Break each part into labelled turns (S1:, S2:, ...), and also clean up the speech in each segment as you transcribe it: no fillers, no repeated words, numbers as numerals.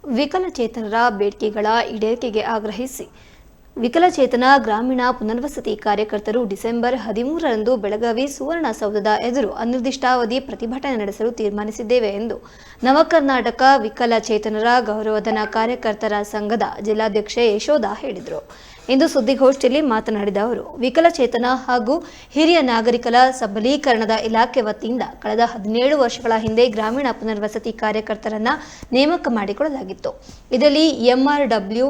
S1: ವಿಕಲಚೇತನರ ಬೇಡಿಕೆಗಳ ಈಡೇರಿಕೆಗೆ ಆಗ್ರಹಿಸಿ ವಿಕಲಚೇತನ ಗ್ರಾಮೀಣ ಪುನರ್ವಸತಿ ಕಾರ್ಯಕರ್ತರು ಡಿಸೆಂಬರ್ 13ರಂದು ಬೆಳಗಾವಿ ಸುವರ್ಣಸೌಧದ ಎದುರು ಅನಿರ್ದಿಷ್ಟಾವಧಿ ಪ್ರತಿಭಟನೆ ನಡೆಸಲು ತೀರ್ಮಾನಿಸಿದ್ದೇವೆ ಎಂದು ನವಕರ್ನಾಟಕ ವಿಕಲಚೇತನರ ಗೌರವಧನ ಕಾರ್ಯಕರ್ತರ ಸಂಘದ ಜಿಲ್ಲಾಧ್ಯಕ್ಷೆ ಯಶೋಧ ಹೇಳಿದರು. ಇಂದು ಸುದ್ದಿಗೋಷ್ಠಿಯಲ್ಲಿ ಮಾತನಾಡಿದ ಅವರು, ವಿಕಲಚೇತನ ಹಾಗೂ ಹಿರಿಯ ನಾಗರಿಕರ ಸಬಲೀಕರಣದ ಇಲಾಖೆ ವತಿಯಿಂದ ಕಳೆದ 17 ವರ್ಷಗಳ ಹಿಂದೆ ಗ್ರಾಮೀಣ ಪುನರ್ವಸತಿ ಕಾರ್ಯಕರ್ತರನ್ನ ನೇಮಕ ಮಾಡಿಕೊಳ್ಳಲಾಗಿತ್ತು. ಇದರಲ್ಲಿ MRW,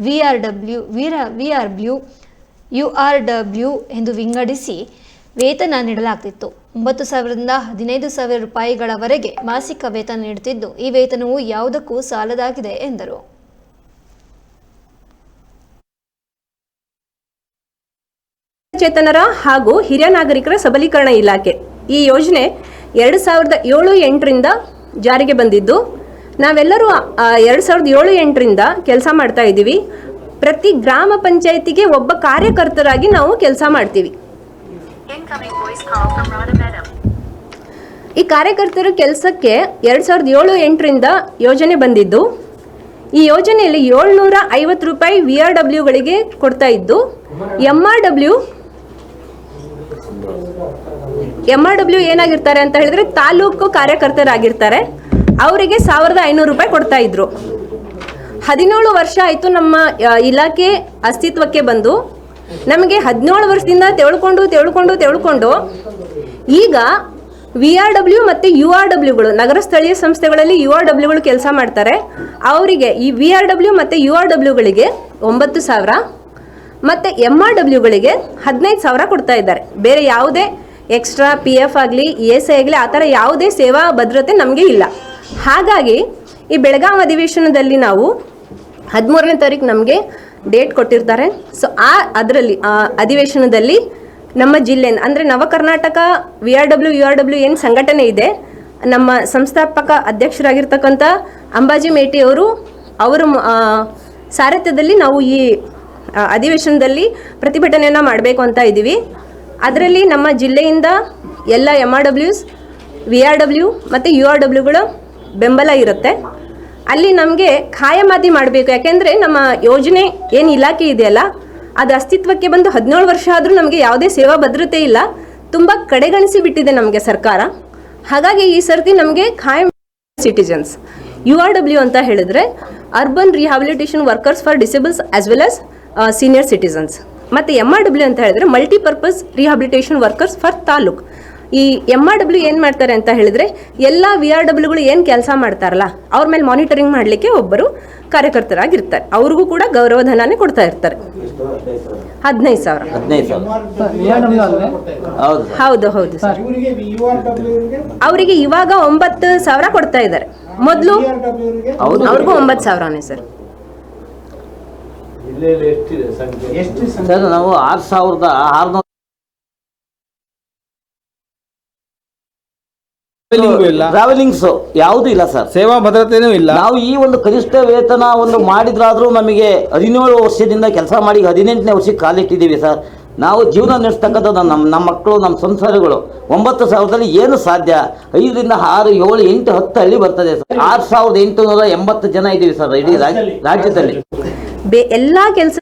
S1: VRW, URW ಎಂದು ವಿಂಗಡಿಸಿ ವೇತನ ನೀಡಲಾಗುತ್ತಿತ್ತು. 9,000ರಿಂದ 15,000 ರೂಪಾಯಿಗಳವರೆಗೆ ಮಾಸಿಕ ವೇತನ ನೀಡುತ್ತಿದ್ದು, ಈ ವೇತನವು ಯಾವುದಕ್ಕೂ ಸಾಲದಾಗಿದೆ ಎಂದರು.
S2: ಚೇತನರ ಹಾಗೂ ಹಿರಿಯ ನಾಗರಿಕರ ಸಬಲೀಕರಣ ಇಲಾಖೆ ಈ ಯೋಜನೆ 2007-8ರಿಂದ ಜಾರಿಗೆ ಬಂದಿದ್ದು, ನಾವೆಲ್ಲರೂ 2007-8ರಿಂದ ಕೆಲಸ ಮಾಡ್ತಾ ಇದ್ದೀವಿ. ಪ್ರತಿ ಗ್ರಾಮ ಪಂಚಾಯತಿಗೆ ಒಬ್ಬ ಕಾರ್ಯಕರ್ತರಾಗಿ ನಾವು ಕೆಲಸ ಮಾಡ್ತೀವಿ. ಈ ಕಾರ್ಯಕರ್ತರ ಕೆಲಸಕ್ಕೆ 2007-8ರಿಂದ ಯೋಜನೆ ಬಂದಿದ್ದು, ಈ ಯೋಜನೆಯಲ್ಲಿ 750 ರೂಪಾಯಿ VRWಗಳಿಗೆ ಕೊಡ್ತಾ ಇದ್ದು, MRW ಏನಾಗಿರ್ತಾರೆ ಅಂತ ಹೇಳಿದ್ರೆ ತಾಲೂಕು ಕಾರ್ಯಕರ್ತರಾಗಿರ್ತಾರೆ. ಅವರಿಗೆ 1,500 ರೂಪಾಯಿ ಕೊಡ್ತಾ ಇದ್ರು. 17 ವರ್ಷ ಆಯಿತು ನಮ್ಮ ಇಲಾಖೆ ಅಸ್ತಿತ್ವಕ್ಕೆ ಬಂದು. ನಮಗೆ 17 ವರ್ಷದಿಂದ ತೆಗೆದುಕೊಂಡು ಈಗ VRW ಮತ್ತು URWಗಳು ನಗರ ಸ್ಥಳೀಯ ಸಂಸ್ಥೆಗಳಲ್ಲಿ URWಗಳು ಕೆಲಸ ಮಾಡ್ತಾರೆ. ಅವರಿಗೆ ಈ VRW ಮತ್ತು URWಗಳಿಗೆ 9,000 ಮತ್ತು MRWಗಳಿಗೆ 15,000 ಕೊಡ್ತಾ ಇದ್ದಾರೆ. ಬೇರೆ ಯಾವುದೇ ಎಕ್ಸ್ಟ್ರಾ PF ಆಗಲಿ ESI ಆಗಲಿ ಆ ಥರ ಯಾವುದೇ ಸೇವಾ ಭದ್ರತೆ ನಮಗೆ ಇಲ್ಲ. ಹಾಗಾಗಿ ಈ ಬೆಳಗಾವಿ ಅಧಿವೇಶನದಲ್ಲಿ ನಾವು 13ನೇ ತಾರೀಕು ನಮಗೆ ಡೇಟ್ ಕೊಟ್ಟಿರ್ತಾರೆ. ಸೊ ಅದರಲ್ಲಿ ಅಧಿವೇಶನದಲ್ಲಿ ನಮ್ಮ ಜಿಲ್ಲೆ ಅಂದರೆ ನವಕರ್ನಾಟಕ VRW URW ಏನು ಸಂಘಟನೆ ಇದೆ, ನಮ್ಮ ಸಂಸ್ಥಾಪಕ ಅಧ್ಯಕ್ಷರಾಗಿರ್ತಕ್ಕಂಥ ಅಂಬಾಜಿ ಮೇಟಿ ಅವರ ಸಾರಥ್ಯದಲ್ಲಿ ನಾವು ಈ ಅಧಿವೇಶನದಲ್ಲಿ ಪ್ರತಿಭಟನೆಯನ್ನು ಮಾಡಬೇಕು ಅಂತ ಇದ್ದೀವಿ. ಅದರಲ್ಲಿ ನಮ್ಮ ಜಿಲ್ಲೆಯಿಂದ ಎಲ್ಲ MRWs, VRW ಮತ್ತು URWಗಳ ಬೆಂಬಲ ಇರುತ್ತೆ. ಅಲ್ಲಿ ನಮಗೆ ಖಾಯಮಾತಿ ಮಾಡಬೇಕು. ಯಾಕೆಂದರೆ ನಮ್ಮ ಯೋಜನೆ ಏನು ಇಲಾಖೆ ಇದೆಯಲ್ಲ, ಅದು ಅಸ್ತಿತ್ವಕ್ಕೆ ಬಂದು 17 ವರ್ಷ ಆದರೂ ನಮಗೆ ಯಾವುದೇ ಸೇವಾ ಭದ್ರತೆ ಇಲ್ಲ. ತುಂಬ ಕಡೆಗಣಿಸಿ ಬಿಟ್ಟಿದೆ ನಮಗೆ ಸರ್ಕಾರ. ಹಾಗಾಗಿ ಈ ಸರ್ತಿ ನಮಗೆ ಖಾಯಂ ಸಿಟಿಜನ್ಸ್ URW ಅಂತ ಹೇಳಿದ್ರೆ urban rehabilitation workers for disables as well as senior citizens. ಮತ್ತು MRW ಅಂತ ಹೇಳಿದ್ರೆ multipurpose rehabilitation workers for taluk. ಈ MRW ಏನು ಮಾಡ್ತಾರೆ ಅಂತ ಹೇಳಿದ್ರೆ ಎಲ್ಲ VRWಗಳು ಏನು ಕೆಲಸ ಮಾಡ್ತಾರಲ್ಲ ಅವ್ರ ಮೇಲೆ ಮಾನಿಟರಿಂಗ್ ಮಾಡಲಿಕ್ಕೆ ಒಬ್ಬರು ಕಾರ್ಯಕರ್ತರಾಗಿರ್ತಾರೆ. ಅವ್ರಿಗೂ ಕೂಡ ಗೌರವಧನನೇ ಕೊಡ್ತಾ ಇರ್ತಾರೆ. 15,000. ಹೌದು ಸರ್. ಅವರಿಗೆ ಇವಾಗ 9,000 ಕೊಡ್ತಾ ಇದ್ದಾರೆ. ಮೊದಲು ಅವ್ರಿಗೂ 9,000ನೇ ಸರ್.
S3: ನಾವು 6,600 ಟ್ರಾವೆಲಿಂಗ್ಸ್ ಯಾವುದು ಇಲ್ಲ ಸರ್. ಸೇವಾ ಭದ್ರತೆನೂ ಇಲ್ಲ. ನಾವು ಈ ಒಂದು ಕನಿಷ್ಠ ವೇತನ ಮಾಡಿದ್ರಾದ್ರೂ ನಮಗೆ 17 ವರ್ಷದಿಂದ ಕೆಲಸ ಮಾಡಿ 18ನೇ ವರ್ಷಕ್ಕೆ ಕಾಲಿಟ್ಟಿದ್ದೀವಿ ಸರ್. ನಾವು ಜೀವನ ನಡೆಸ್ತಕ್ಕಂಥದ್ದು ನಮ್ಮ ಮಕ್ಕಳು, ನಮ್ಮ ಸಂಸಾರಗಳು 9,000ದಲ್ಲಿ ಏನು ಸಾಧ್ಯ? 5ರಿಂದ 6, 7, 8, 10 ಹಳ್ಳಿ ಬರ್ತದೆ ಸರ್. 6,880 ಜನ ಇದ್ದೀವಿ ಸರ್ ಇಡೀ ರಾಜ್ಯದಲ್ಲಿ.
S2: ಎಲ್ಲ ಕೆಲಸ